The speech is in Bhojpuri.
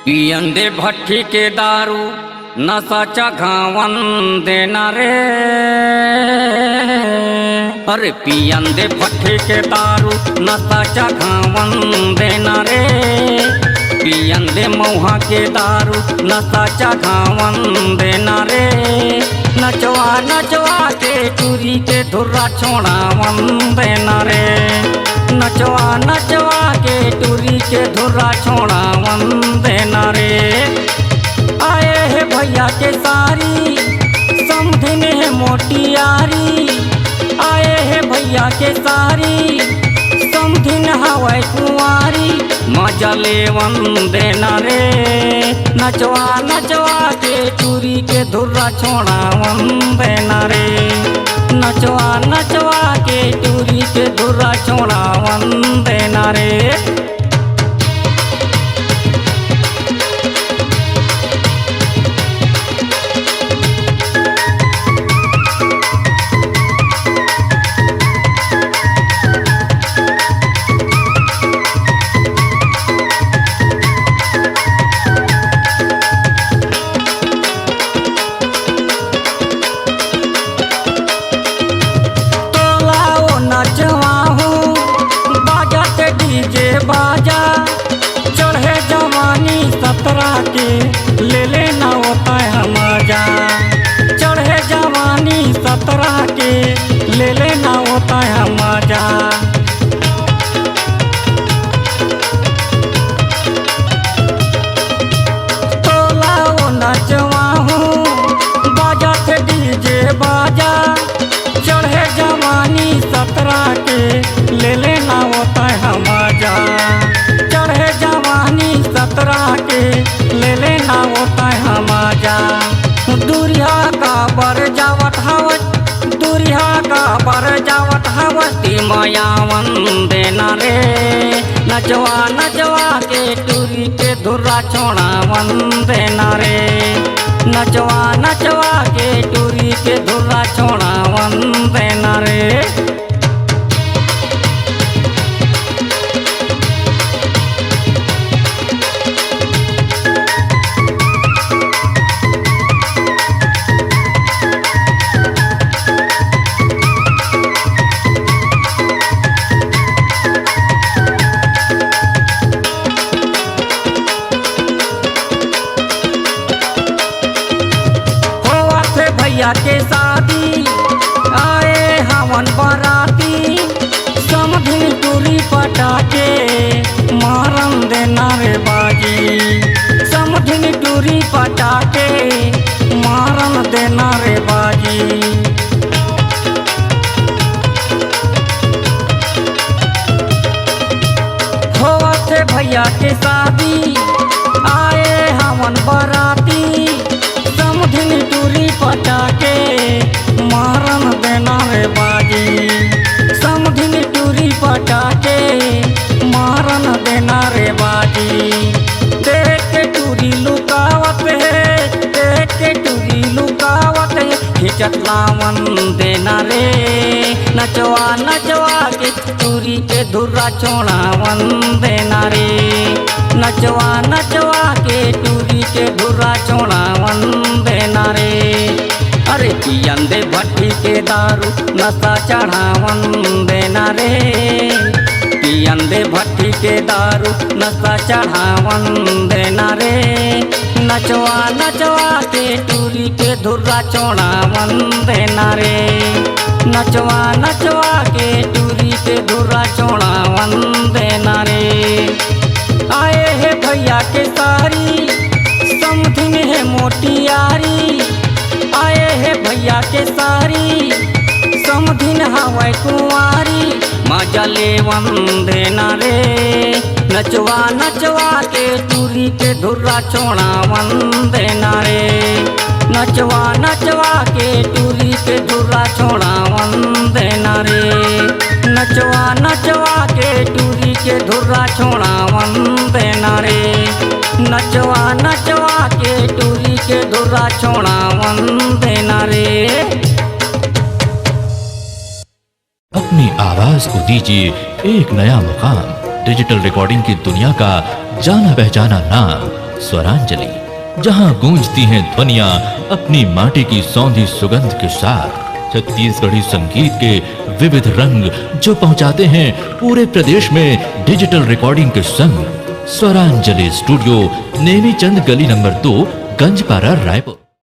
पियन दे भट्टी के दारू नशा चघावन देना रे। अरे पियन दे भट्टी के दारू नशा चघावन देना रे। पियन दे मऊहा के दारू नशा चघावन देना रे। नचवा नचवा के चूरी के धुर्रा छोड़ावन देना रे। नचवा नचवा के टूरी के धुर्रा छोड़ावन देना रे। आए है भैया के सारी समधिन है मोटी यारी। आए है भैया के सारी समधिन हवै कुंवारी। मजा लेवन देना रे। नचवा नचवा के टूरी के धुर्रा छोड़ावन देना रे। नचवा नचवा के टूरी के धुर्रा छोड़ावन देना रे। बाजा चढ़े जवानी सतरा के ले लेना होता है मजा। चढ़े जवानी सतरा के ले लेना होता है मजा। तोला वो नचवा हूँ बाजा थे डीजे बाजा। चढ़े जवानी सतरा के ले लेना होता है मजा। चढ़े जवानी सतरा के ले लेना होता है मजा। दूरिया का बर जावत हवत दूरिया का बर जावत हवत मायावन देना रे। नचवा नचवा के टूरी के धुर्रा छोड़ावन देना रे। नचवा नचवा के टूरी के धुर्रा छोड़ावन देना रे। भैया के शादी आए हवन बराती। समधिन टूरी पटाके मारन देना रे बाजी। समधिन टूरी पटाके मारन देना रे बाजी। होवत भैया के शादी आए हवन बराती। समधिन टूरी पटाके मारन देना रे बाजी। समधिन टूरी पटाके मारन देना रे बाजी। देख के टूरी लुकावत है देख के टूरी लुकावत है। हिचत लावन देना रे। नचवा नचवा के टूरी के धुर्रा छोड़ावन देना रे। नचवा नचवा के टूरी के धुर्रा छोड़ावन देना रे। अरे पियन दे भट्टी के दारू नशा चढ़ावन देना रे। पियन दे भट्टी के दारू नशा चढ़ावन देना रे। नचवा नचवा के टूरी के धुर्रा छोड़ावन देना रे। नचवा नचवा के टूरी के धुर्रा छोड़ावन देना रे। आए है भैया के सारी समधिन है मोटी यारी। आए है भैया के सारी समधिन हवै कुंवारी। मजा लेवन देना रे। नचवा नचवा के टूरी के धुर्रा छोड़ावन देना रे। नचवा नचवा के टूरी के धुर्रा छोड़ावन देना रे। नचवा नचवा के टूरी के धुर्रा छोड़ावन देना रे। नचवा नचवा के टूरी के धुर्रा छोड़ावन देना रे। अपनी आवाज को दीजिए एक नया मुकाम। डिजिटल रिकॉर्डिंग की दुनिया का जाना पहचाना नाम स्वरांजलि, जहां गूंजती हैं ध्वनियां अपनी माटी की सौंधी सुगंध के साथ। छत्तीसगढ़ी संगीत के विविध रंग जो पहुंचाते हैं पूरे प्रदेश में डिजिटल रिकॉर्डिंग के संग। स्वरांजलि स्टूडियो, नेमीचंद गली नंबर 2, गंजपारा, रायपुर।